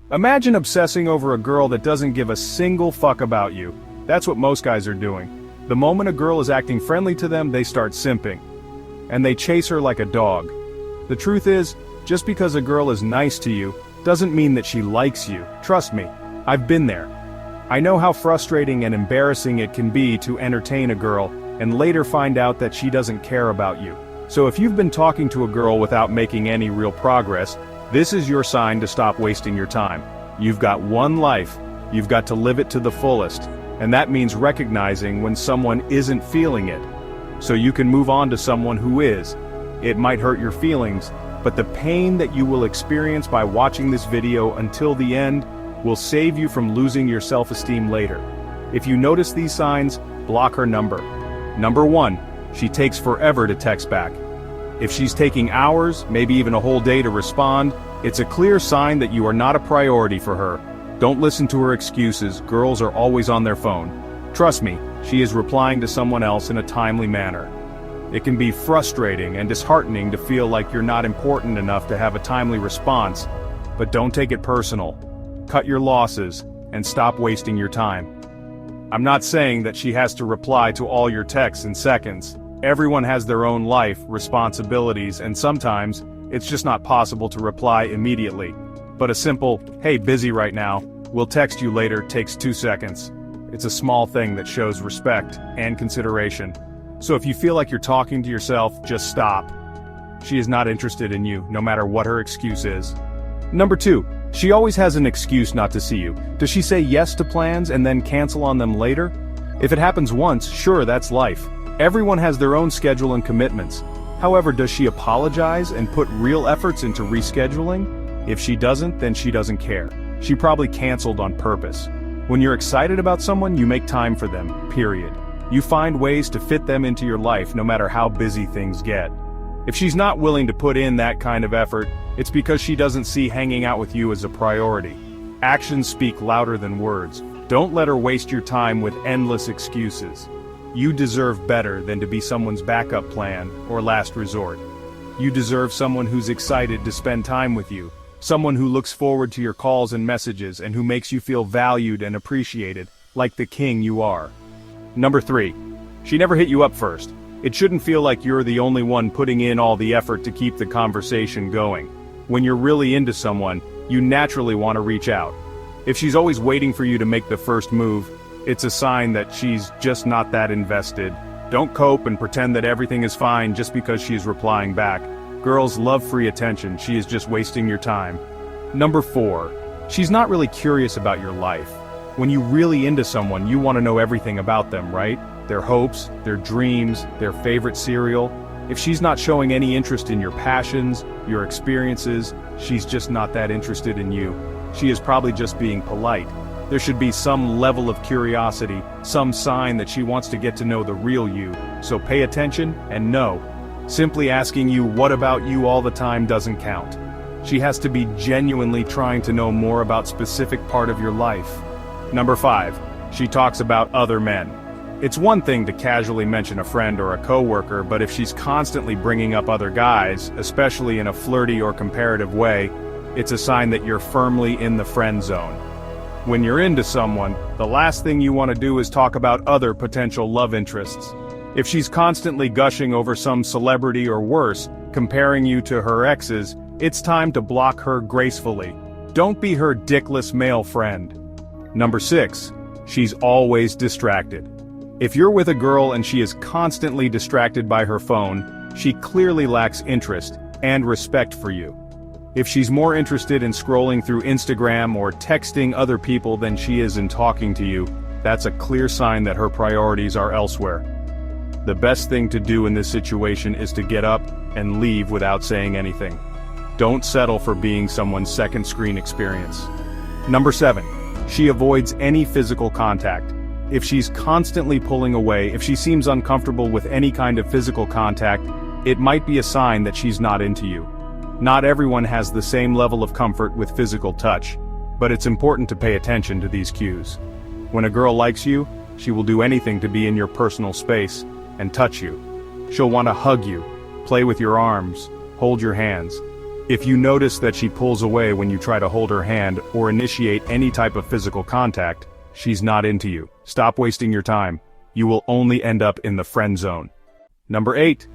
Imagine obsessing over a girl that doesn't give a single fuck about you. That's what most guys are doing. The moment a girl is acting friendly to them, they start simping. And they chase her like a dog. The truth is, just because a girl is nice to you, doesn't mean that she likes you. Trust me, I've been there. I know how frustrating and embarrassing it can be to entertain a girl, and later find out that she doesn't care about you. So if you've been talking to a girl without making any real progress, this is your sign to stop wasting your time. You've got one life, you've got to live it to the fullest, and that means recognizing when someone isn't feeling it. So you can move on to someone who is. It might hurt your feelings, but the pain that you will experience by watching this video until the end will save you from losing your self-esteem later. If you notice these signs, block her number. Number 1, she takes forever to text back. If she's taking hours, maybe even a whole day to respond, it's a clear sign that you are not a priority for her. Don't listen to her excuses, girls are always on their phone. Trust me, she is replying to someone else in a timely manner. It can be frustrating and disheartening to feel like you're not important enough to have a timely response, but don't take it personal. Cut your losses, and stop wasting your time. I'm not saying that she has to reply to all your texts in seconds. Everyone has their own life, responsibilities, and sometimes, it's just not possible to reply immediately. But a simple, "Hey, busy right now, we'll text you later" takes 2 seconds. It's a small thing that shows respect and consideration. So if you feel like you're talking to yourself, just stop. She is not interested in you, no matter what her excuse is. Number 2, she always has an excuse not to see you. Does she say yes to plans and then cancel on them later? If it happens once, sure, that's life. Everyone has their own schedule and commitments. However, does she apologize and put real efforts into rescheduling? If she doesn't, then she doesn't care. She probably canceled on purpose. When you're excited about someone, you make time for them, period. You find ways to fit them into your life no matter how busy things get. If she's not willing to put in that kind of effort, it's because she doesn't see hanging out with you as a priority. Actions speak louder than words. Don't let her waste your time with endless excuses. You deserve better than to be someone's backup plan or last resort. You deserve someone who's excited to spend time with you, someone who looks forward to your calls and messages and who makes you feel valued and appreciated, like the king you are. Number 3, she never hit you up first. It shouldn't feel like you're the only one putting in all the effort to keep the conversation going. When you're really into someone, you naturally want to reach out. If she's always waiting for you to make the first move, it's a sign that she's just not that invested. Don't cope and pretend that everything is fine just because she's replying back. Girls love free attention, she is just wasting your time. Number 4, she's not really curious about your life. When you're really into someone, you want to know everything about them, right? Their hopes, their dreams, their favorite cereal. If she's not showing any interest in your passions, your experiences, she's just not that interested in you. She is probably just being polite. There should be some level of curiosity, some sign that she wants to get to know the real you. So pay attention and know. Simply asking you what about you all the time doesn't count. She has to be genuinely trying to know more about specific part of your life. Number 5, she talks about other men. It's one thing to casually mention a friend or a coworker, but if she's constantly bringing up other guys, especially in a flirty or comparative way, it's a sign that you're firmly in the friend zone. When you're into someone, the last thing you want to do is talk about other potential love interests. If she's constantly gushing over some celebrity or worse, comparing you to her exes, it's time to block her gracefully. Don't be her dickless male friend. Number 6, she's always distracted. If you're with a girl and she is constantly distracted by her phone, she clearly lacks interest and respect for you. If she's more interested in scrolling through Instagram or texting other people than she is in talking to you, that's a clear sign that her priorities are elsewhere. The best thing to do in this situation is to get up and leave without saying anything. Don't settle for being someone's second screen experience. Number 7, she avoids any physical contact. If she's constantly pulling away, if she seems uncomfortable with any kind of physical contact, it might be a sign that she's not into you. Not everyone has the same level of comfort with physical touch, but it's important to pay attention to these cues. When a girl likes you, she will do anything to be in your personal space and touch you. She'll want to hug you, play with your arms, hold your hands. If you notice that she pulls away when you try to hold her hand or initiate any type of physical contact, she's not into you. Stop wasting your time. You will only end up in the friend zone. Number 8.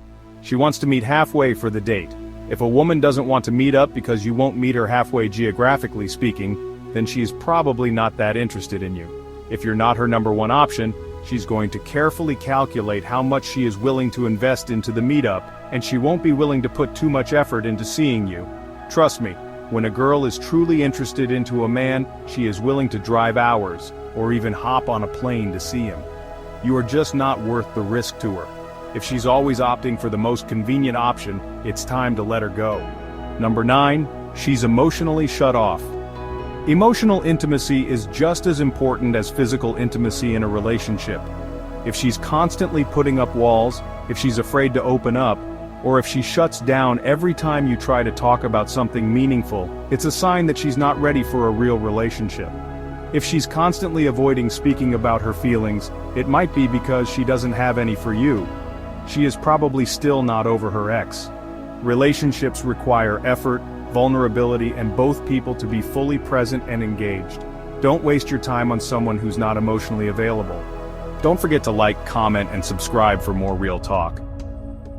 She wants to meet halfway for the date. If a woman doesn't want to meet up because you won't meet her halfway geographically speaking, then she's probably not that interested in you. If you're not her number one option, she's going to carefully calculate how much she is willing to invest into the meetup, and she won't be willing to put too much effort into seeing you. Trust me, when a girl is truly interested into a man, she is willing to drive hours, or even hop on a plane to see him. You are just not worth the risk to her. If she's always opting for the most convenient option, it's time to let her go. Number 9, she's emotionally shut off. Emotional intimacy is just as important as physical intimacy in a relationship. If she's constantly putting up walls, if she's afraid to open up, or if she shuts down every time you try to talk about something meaningful, it's a sign that she's not ready for a real relationship. If she's constantly avoiding speaking about her feelings, it might be because she doesn't have any for you. She is probably still not over her ex. Relationships require effort, vulnerability, and both people to be fully present and engaged. Don't waste your time on someone who's not emotionally available. Don't forget to like, comment, and subscribe for more real talk.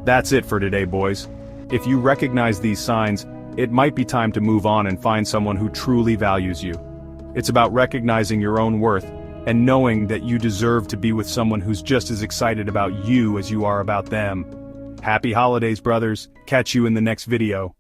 That's it for today, boys. If you recognize these signs, it might be time to move on and find someone who truly values you. It's about recognizing your own worth and knowing that you deserve to be with someone who's just as excited about you as you are about them. Happy holidays, brothers. Catch you in the next video.